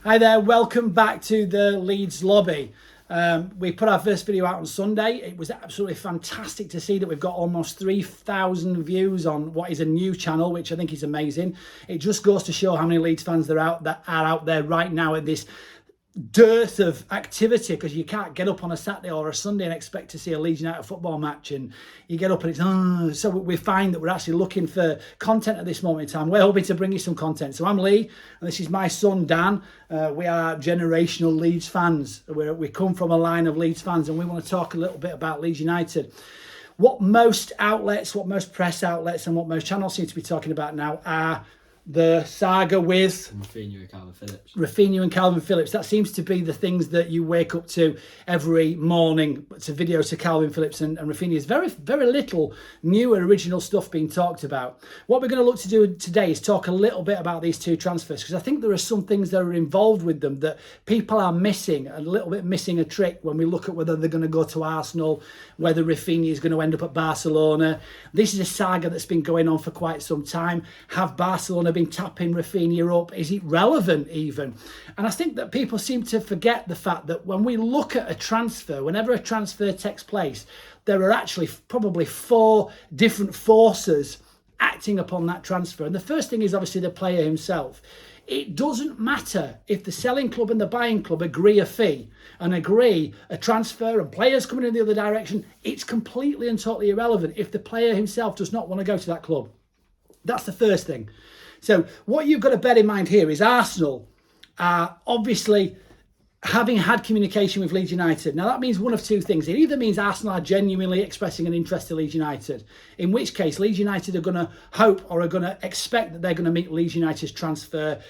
Hi there, welcome back to the Leeds lobby. We put our first video out on Sunday. It was absolutely fantastic to see that we've got almost 3,000 views on what is a new channel, which I think is amazing. It just goes to show how many Leeds fans there are out there right now at this dearth of activity, because you can't get up on a Saturday or a Sunday and expect to see a Leeds United football match, and you get up and it's so we find that we're actually looking for content at this moment in time. We're hoping to bring you some content. So I'm Lee and this is my son Dan. We are generational Leeds fans. We come from a line of Leeds fans, and we want to talk a little bit about Leeds United. What most outlets, what most press outlets and what most channels seem to be talking about now are the saga with Raphinha and Kalvin Phillips. Raphinha and Kalvin Phillips. That seems to be the things that you wake up to every morning. It's a video to Kalvin Phillips and Raphinha. There's very, very little new and original stuff being talked about. What we're going to look to do today is talk a little bit about these two transfers, because I think there are some things that are involved with them that people are missing, a little bit missing a trick when we look at whether they're going to go to Arsenal, whether Raphinha is going to end up at Barcelona. This is a saga that's been going on for quite some time. Have Barcelona been tapping Raphinha up? Is it relevant even? And I think that people seem to forget the fact that when we look at a transfer, whenever a transfer takes place, there are actually probably 4 different forces acting upon that transfer. And the first thing is obviously the player himself. It doesn't matter if the selling club and the buying club agree a fee and agree a transfer and players coming in the other direction. It's completely and totally irrelevant if the player himself does not want to go to that club. That's the first thing. So what you've got to bear in mind here is Arsenal are obviously having had communication with Leeds United. Now that means one of two things. It either means Arsenal are genuinely expressing an interest to Leeds United, in which case Leeds United are going to hope or are going to expect that they're going to meet Leeds United's transfer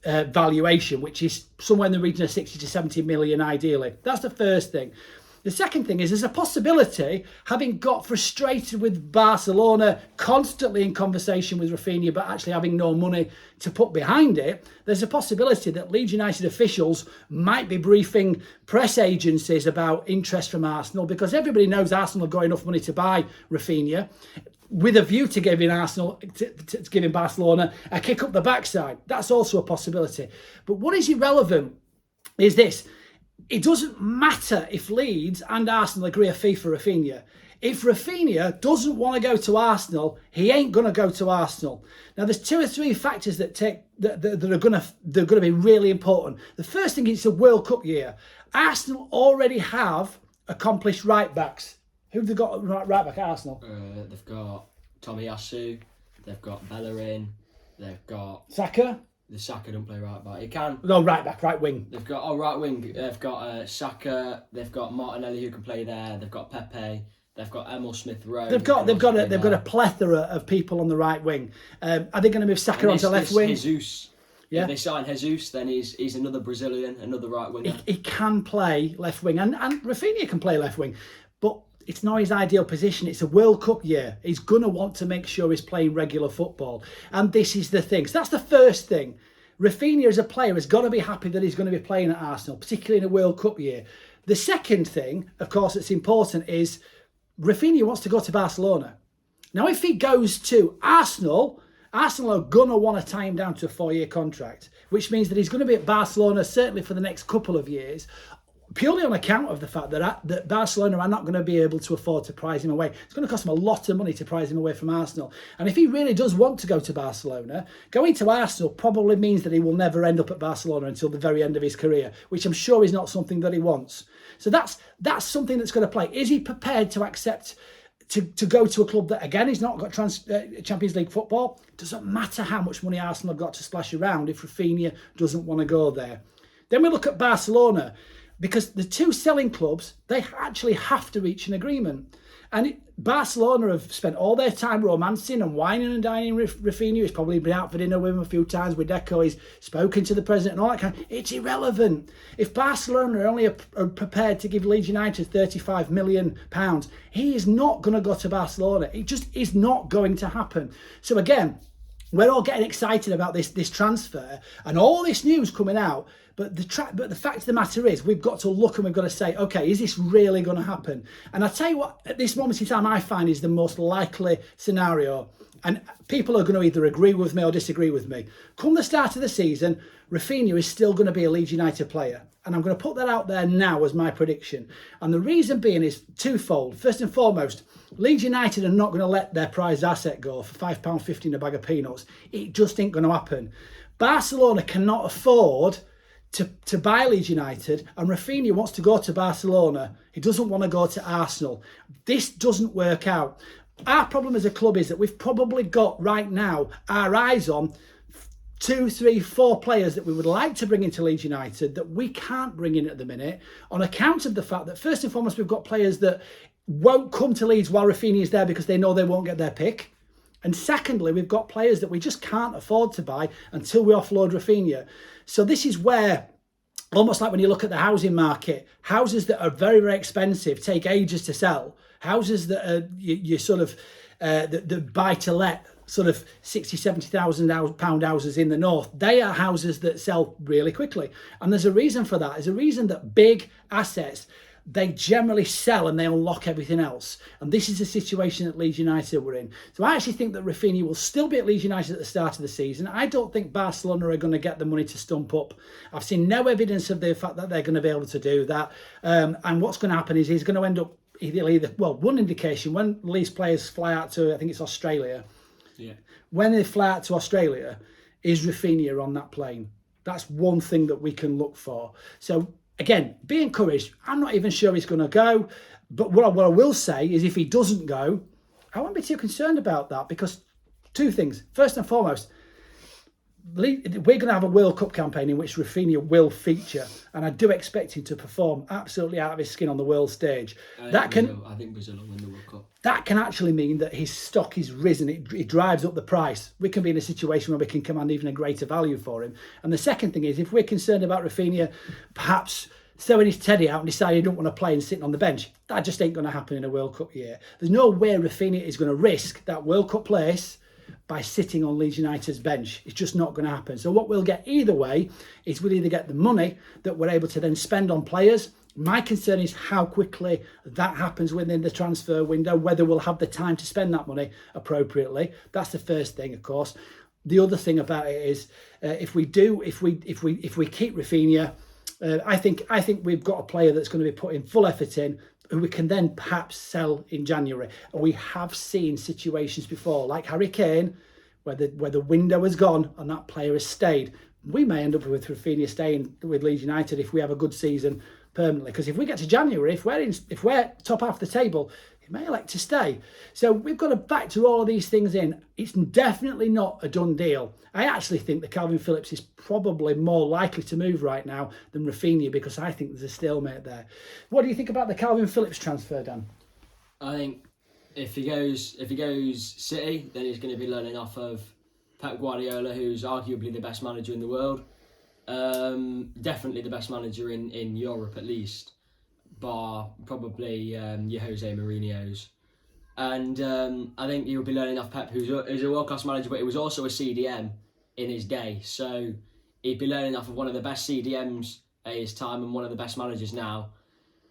valuation, which is somewhere in the region of 60 to 70 million ideally. That's the first thing. The second thing is there's a possibility, having got frustrated with Barcelona constantly in conversation with Raphinha, but actually having no money to put behind it, there's a possibility that Leeds United officials might be briefing press agencies about interest from Arsenal, because everybody knows Arsenal have got enough money to buy Raphinha, with a view to giving giving Barcelona a kick up the backside. That's also a possibility. But what is irrelevant is this. It doesn't matter if Leeds and Arsenal agree a fee for Raphinha. If Raphinha doesn't want to go to Arsenal, he ain't going to go to Arsenal. Now, there's 2 or 3 factors that are going to be really important. The first thing is it's a World Cup year. Arsenal already have accomplished right backs. Who've they got right back at Arsenal? They've got Tomiyasu, they've got Bellerin, they've got Saka. The Saka don't play right back. He can. No, right back, right wing. They've got right wing. They've got Saka. They've got Martinelli who can play there. They've got Pepe. They've got Emil Smith Rowe. They've got a plethora of people on the right wing. Are they going to move Saka onto left wing? Jesus. Yeah. If they sign Jesus, then he's another Brazilian, another right winger. He can play left wing, and Raphinha can play left wing, but it's not his ideal position. It's a World Cup year. He's going to want to make sure he's playing regular football. And this is the thing. So that's the first thing. Raphinha as a player has got to be happy that he's going to be playing at Arsenal, particularly in a World Cup year. The second thing, of course, that's important is Raphinha wants to go to Barcelona. Now, if he goes to Arsenal are going to want to tie him down to a 4-year contract, which means that he's going to be at Barcelona certainly for the next couple of years, purely on account of the fact that Barcelona are not going to be able to afford to prize him away. It's going to cost him a lot of money to prize him away from Arsenal. And if he really does want to go to Barcelona, going to Arsenal probably means that he will never end up at Barcelona until the very end of his career, which I'm sure is not something that he wants. So that's something that's going to play. Is he prepared to accept to go to a club that, again, he's not got Champions League football? It doesn't matter how much money Arsenal have got to splash around if Raphinha doesn't want to go there. Then we look at Barcelona, because the 2 selling clubs, they actually have to reach an agreement. And Barcelona have spent all their time romancing and whining and dining with Raphinha. He's probably been out for dinner with him a few times with Deco. He's spoken to the president and all that kind of. It's irrelevant. If Barcelona are only prepared to give Leeds United £35 million, he is not going to go to Barcelona. It just is not going to happen. So again, we're all getting excited about this transfer and all this news coming out. But the fact of the matter is, we've got to look and we've got to say, okay, is this really going to happen? And I tell you what, at this moment in time, I find is the most likely scenario. And people are going to either agree with me or disagree with me. Come the start of the season, Raphinha is still going to be a Leeds United player. And I'm going to put that out there now as my prediction. And the reason being is twofold. First and foremost, Leeds United are not going to let their prized asset go for £5.50 in a bag of peanuts. It just ain't going to happen. Barcelona cannot afford to buy Leeds United, and Raphinha wants to go to Barcelona. He doesn't want to go to Arsenal. This doesn't work out. Our problem as a club is that we've probably got right now our eyes on 2, 3, 4 players that we would like to bring into Leeds United that we can't bring in at the minute on account of the fact that first and foremost we've got players that won't come to Leeds while Raphinha is there because they know they won't get their pick. And secondly, we've got players that we just can't afford to buy until we offload Raphinha. So this is where, almost like when you look at the housing market, houses that are very, very expensive take ages to sell. Houses that are you sort of the buy to let sort of 60, 70,000 pound houses in the north, they are houses that sell really quickly. And there's a reason for that. There's a reason that big assets, they generally sell and they unlock everything else. And this is the situation that Leeds United were in. So I actually think that Raphinha will still be at Leeds United at the start of the season. I don't think Barcelona are going to get the money to stump up. I've seen no evidence of the fact that they're going to be able to do that. And what's going to happen is he's going to end up one indication, when Leeds players fly out to, I think it's Australia. Yeah. When they fly out to Australia, is Raphinha on that plane? That's one thing that we can look for. So again, be encouraged. I'm not even sure he's going to go. But what I will say is if he doesn't go, I won't be too concerned about that because two things. First and foremost, we're going to have a World Cup campaign in which Raphinha will feature. And I do expect him to perform absolutely out of his skin on the world stage. I think Brazil will win the World Cup. That can actually mean that his stock is risen. It drives up the price. We can be in a situation where we can command even a greater value for him. And the second thing is, if we're concerned about Raphinha perhaps throwing his teddy out and deciding he don't want to play and sitting on the bench, that just ain't going to happen in a World Cup year. There's no way Raphinha is going to risk that World Cup place by sitting on Leeds United's bench. It's just not going to happen. So what we'll get either way is we'll either get the money that we're able to then spend on players. My concern is how quickly that happens within the transfer window, whether we'll have the time to spend that money appropriately. That's the first thing, of course. The other thing about it is if we keep Raphinha, I think we've got a player that's going to be putting full effort in, who we can then perhaps sell in January. And we have seen situations before, like Harry Kane, where the window has gone and that player has stayed. We may end up with Raphinha staying with Leeds United if we have a good season permanently. Because if we get to January, if we're top half the table, he may elect to stay. So we've got to factor all of these things in. It's definitely not a done deal. I actually think that Kalvin Phillips is probably more likely to move right now than Raphinha because I think there's a stalemate there. What do you think about the Kalvin Phillips transfer, Dan? I think if he goes City, then he's going to be learning off of Pep Guardiola, who's arguably the best manager in the world. Definitely the best manager in Europe at least, bar probably your Jose Mourinho's. And I think he'll be learning off Pep, who's a world-class manager, but he was also a CDM in his day. So he'd be learning off of one of the best CDMs at his time and one of the best managers now.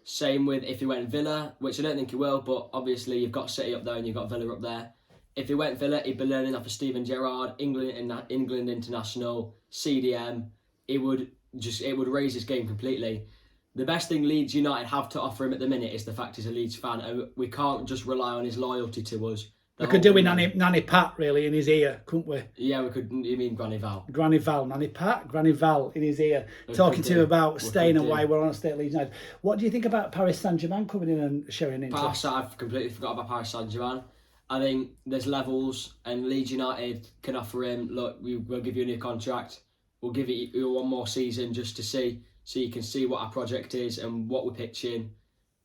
Same with if he went Villa, which I don't think he will, but obviously you've got City up there and you've got Villa up there. If he went Villa, he'd be learning off of Steven Gerrard, England international, CDM. It would raise his game completely. The best thing Leeds United have to offer him at the minute is the fact he's a Leeds fan, and we can't just rely on his loyalty to us. We could do with Nanny Pat really in his ear, couldn't we? Yeah, we could. You mean Granny Val? Granny Val, Nanny Pat, Granny Val in his ear, talking to him about staying and why we're on stay at Leeds United. What do you think about Paris Saint-Germain coming in and showing interest? I've completely forgot about Paris Saint-Germain. I think there's levels, and Leeds United can offer him, look, we'll give you a new contract. We'll give you one more season just to see, so you can see what our project is and what we're pitching.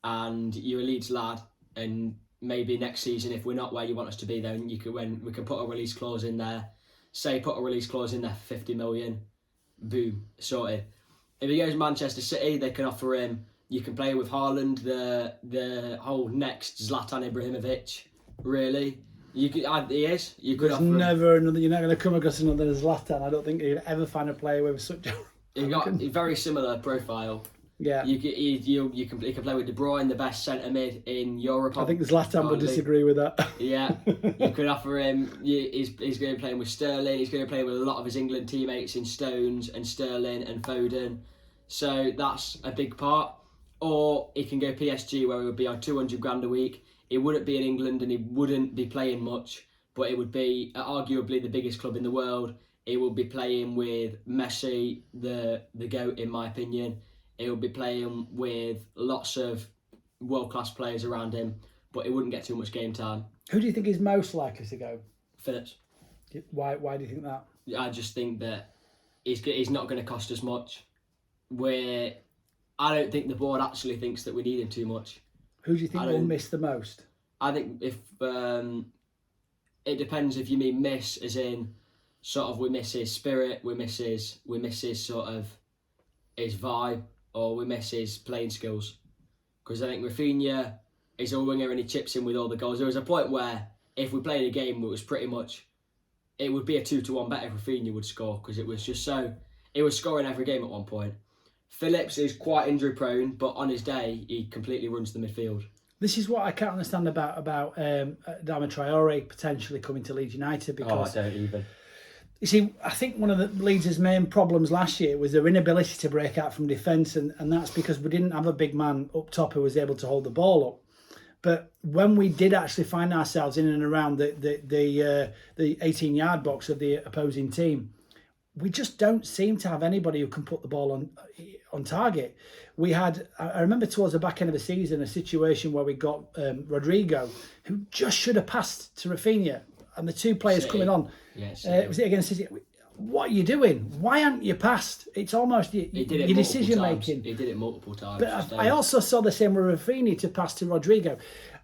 And you're a Leeds lad, and maybe next season, if we're not where you want us to be, then we can put a release clause in there. Say put a release clause in there for 50 million. Boom, sorted. If he goes to Manchester City, they can offer him. You can play with Haaland, the whole next Zlatan Ibrahimovic. Really, you could. He is. You could. There's never another. You're not going to come across another Zlatan. I don't think you'd ever find a player with such He's got a very similar profile. Yeah. You can play with De Bruyne, the best centre mid in Europe. I think this last time we'll disagree with that. Yeah, you could offer him. He's going to be playing with Sterling. He's going to play with a lot of his England teammates in Stones and Sterling and Foden. So that's a big part. Or he can go PSG, where he would be on 200 grand a week. He wouldn't be in England and he wouldn't be playing much, but it would be arguably the biggest club in the world. He will be playing with Messi, the GOAT in my opinion. He'll be playing with lots of world-class players around him, but he wouldn't get too much game time. Who do you think is most likely to go? Phillips. Why do you think that? I just think that he's not going to cost us much. I don't think the board actually thinks that we need him too much. Who do you think will miss the most? I think if it depends if you mean miss as in sort of we miss his spirit, we miss his sort of his vibe, or we miss his playing skills. Because I think Raphinha is a winger and he chips in with all the goals. There was a point where if we played a game, it would be a 2-1 bet if Raphinha would score, because it was just so, he was scoring every game at one point. Phillips is quite injury prone, but on his day, he completely runs the midfield. This is what I can't understand about Adama Traore potentially coming to Leeds United, because I don't even. You see, I think one of the Leeds' main problems last year was their inability to break out from defence, and that's because we didn't have a big man up top who was able to hold the ball up. But when we did actually find ourselves in and around the 18-yard box of the opposing team, we just don't seem to have anybody who can put the ball on target. We had, I remember towards the back end of the season, a situation where we got Rodrigo, who just should have passed to Raphinha, and the two players coming on. Yes. Was it against City? What are you doing? Why aren't you passed? It's almost your decision making. He did it multiple times. But I also saw the same with Raphinha to pass to Rodrigo.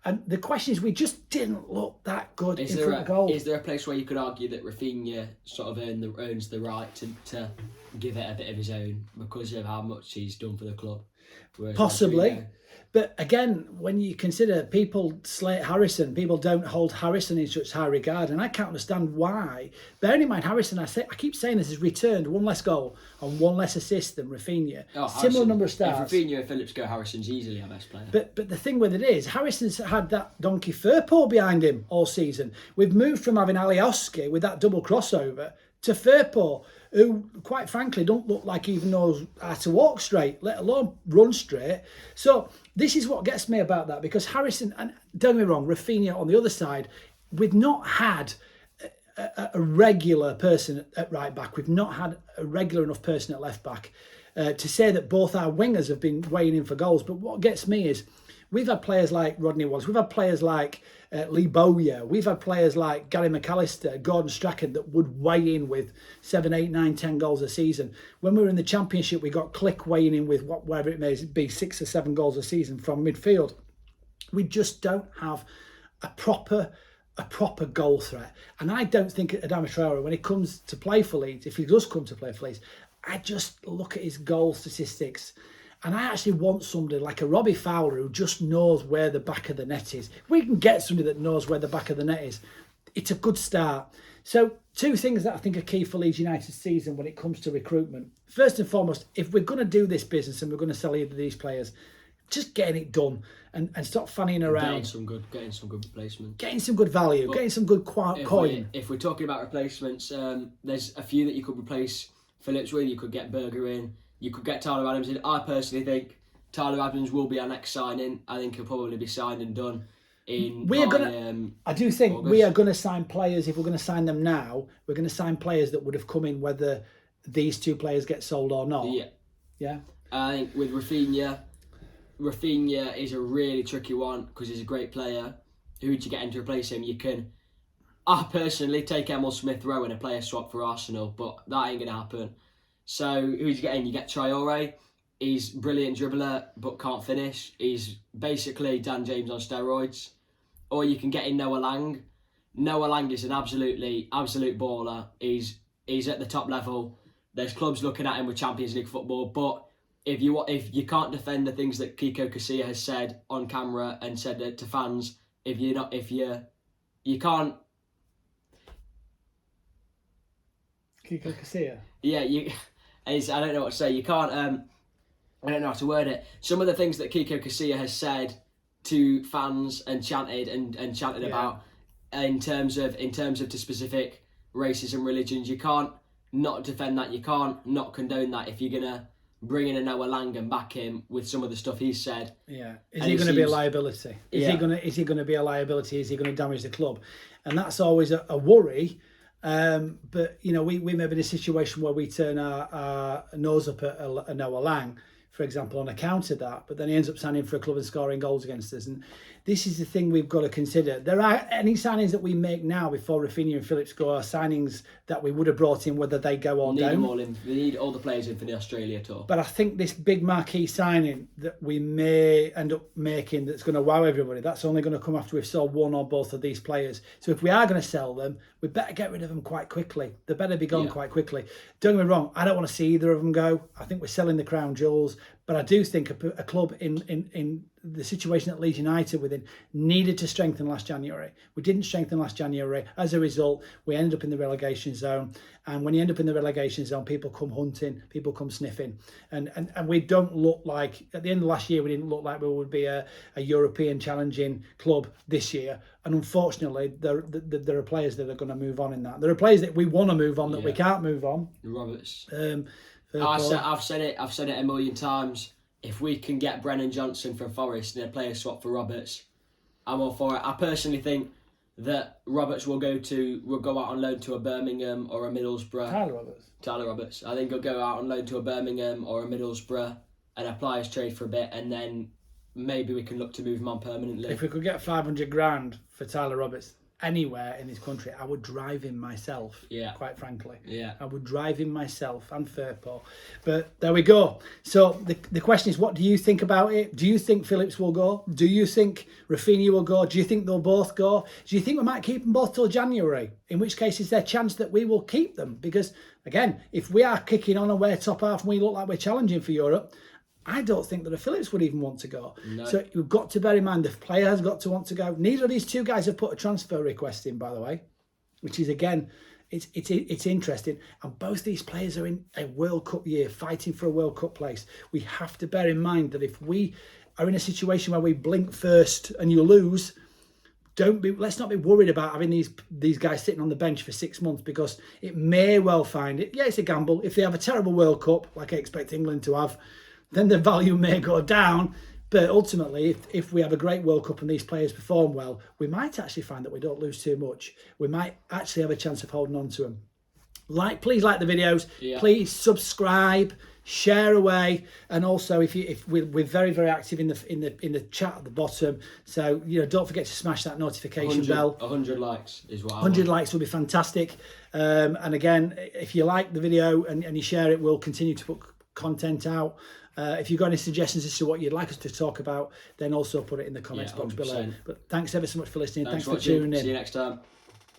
And the question is, we just didn't look that good in front of goal. Is there a place where you could argue that Raphinha sort of earns the right to give it a bit of his own because of how much he's done for the club? Possibly. Rodrigo, but again, when you consider people slate Harrison, people don't hold Harrison in such high regard, and I can't understand why. Bearing in mind, Harrison, I keep saying this, has returned one less goal and one less assist than Raphinha. Similar number of starts. If Raphinha and Phillips go, Harrison's easily our best player. But the thing with it is, Harrison's had that donkey Firpo behind him all season. We've moved from having Alioski with that double crossover to Firpo, who, quite frankly, don't look like he even knows how to walk straight, let alone run straight. So this is what gets me about that, because Harrison, and don't get me wrong, Raphinha on the other side, we've not had a regular person at right back. We've not had a regular enough person at left back to say that both our wingers have been weighing in for goals. But what gets me is, we've had players like Rodney Wallace, we've had players like Lee Bowyer, we've had players like Gary McAllister, Gordon Strachan that would weigh in with 7, 8, 9, 10 goals a season. When we were in the Championship, we got Click weighing in with whatever it may be, 6 or 7 goals a season from midfield. We just don't have a proper goal threat. And I don't think Adama Traore, when he comes to play for Leeds, if he does come to play for Leeds, I just look at his goal statistics. And I actually want somebody like a Robbie Fowler who just knows where the back of the net is. If we can get somebody that knows where the back of the net is, it's a good start. So 2 things that I think are key for Leeds United's season when it comes to recruitment. First and foremost, if we're going to do this business and we're going to sell either of these players, just getting it done and stop fanning around. Getting some good replacements. Getting some good value, but getting some good coin. If we're talking about replacements, there's a few that you could replace Phillips with. You could get Berger in. You could get Tyler Adams in. I personally think Tyler Adams will be our next signing. I think he'll probably be signed and done in I do think August. We are going to sign players. If we're going to sign them now, we're going to sign players that would have come in whether these 2 players get sold or not. Yeah. I think with Raphinha is a really tricky one because he's a great player. Who do you get in to replace him? I personally take Emil Smith-Rowe in a player swap for Arsenal, but that ain't going to happen. So who do you get in? You get Traore. He's a brilliant dribbler but can't finish. He's basically Dan James on steroids. Or you can get in Noah Lang. Noah Lang is an absolute baller. He's at the top level. There's clubs looking at him with Champions League football, but if you can't defend the things that Kiko Casilla has said on camera and said to fans, you can't. Kiko Casilla. Yeah, is, I don't know what to say. You can't. I don't know how to word it. Some of the things that Kiko Casilla has said to fans and chanted about in terms of to specific races and religions, you can't not defend that. You can't not condone that if you're gonna bring in a Noah Lang and back him with some of the stuff he's said. Yeah, is he going to be a liability? Is he going to be a liability? Is he going to damage the club? And that's always a worry. But you know, we may be in a situation where we turn our nose up at a Noah Lang, for example, on account of that, but then he ends up signing for a club and scoring goals against us. And this is the thing we've got to consider. There are any signings that we make now before Raphinha and Phillips go are signings that we would have brought in, whether they go or don't. We need all the players in for the Australia tour. But I think this big marquee signing that we may end up making that's going to wow everybody, that's only going to come after we've sold one or both of these players. So if we are going to sell them, we better get rid of them quite quickly. They better be gone quite quickly. Don't get me wrong, I don't want to see either of them go. I think we're selling the crown jewels. But I do think a club in the situation that Leeds United within needed to strengthen last January. We didn't strengthen last January. As a result, we ended up in the relegation zone. And when you end up in the relegation zone, people come hunting, people come sniffing. And we don't look like, at the end of last year, we didn't look like we would be a European challenging club this year. And unfortunately, there are players that are going to move on in that. There are players that we want to move on that we can't move on. Roberts. I've said it a million times. If we can get Brennan Johnson from Forest and a player swap for Roberts, I'm all for it. I personally think that Roberts will go out on loan to a Birmingham or a Middlesbrough. Tyler Roberts. I think he'll go out on loan to a Birmingham or a Middlesbrough and apply his trade for a bit, and then maybe we can look to move him on permanently. If we could get 500 grand for Tyler Roberts anywhere in this country, I would drive him myself. Yeah. Quite frankly. Yeah. I would drive him myself and Firpo. But there we go. So the question is, what do you think about it? Do you think Phillips will go? Do you think Raphinha will go? Do you think they'll both go? Do you think we might keep them both till January? In which case, is there a chance that we will keep them? Because again, if we are kicking on and we're top half and we look like we're challenging for Europe, I don't think that a Phillips would even want to go. No. So you've got to bear in mind the player has got to want to go. Neither of these two guys have put a transfer request in, by the way, which is, again, it's interesting. And both these players are in a World Cup year, fighting for a World Cup place. We have to bear in mind that if we are in a situation where we blink first and you lose, let's not be worried about having these guys sitting on the bench for 6 months, because it may well find it. Yeah, it's a gamble. If they have a terrible World Cup, like I expect England to have, then the value may go down. But ultimately, if we have a great World Cup and these players perform well, we might actually find that we don't lose too much. We might actually have a chance of holding on to them. Please like the videos. Yeah. Please subscribe, share away, and also if we're very, very active in the chat at the bottom. So don't forget to smash that notification bell. 100 likes is what I 100 want. likes will be fantastic. And again, if you like the video and you share it, we'll continue to put content out. If you've got any suggestions as to what you'd like us to talk about, then also put it in the comments box below. But thanks ever so much for listening. Thanks for tuning in. See you next time.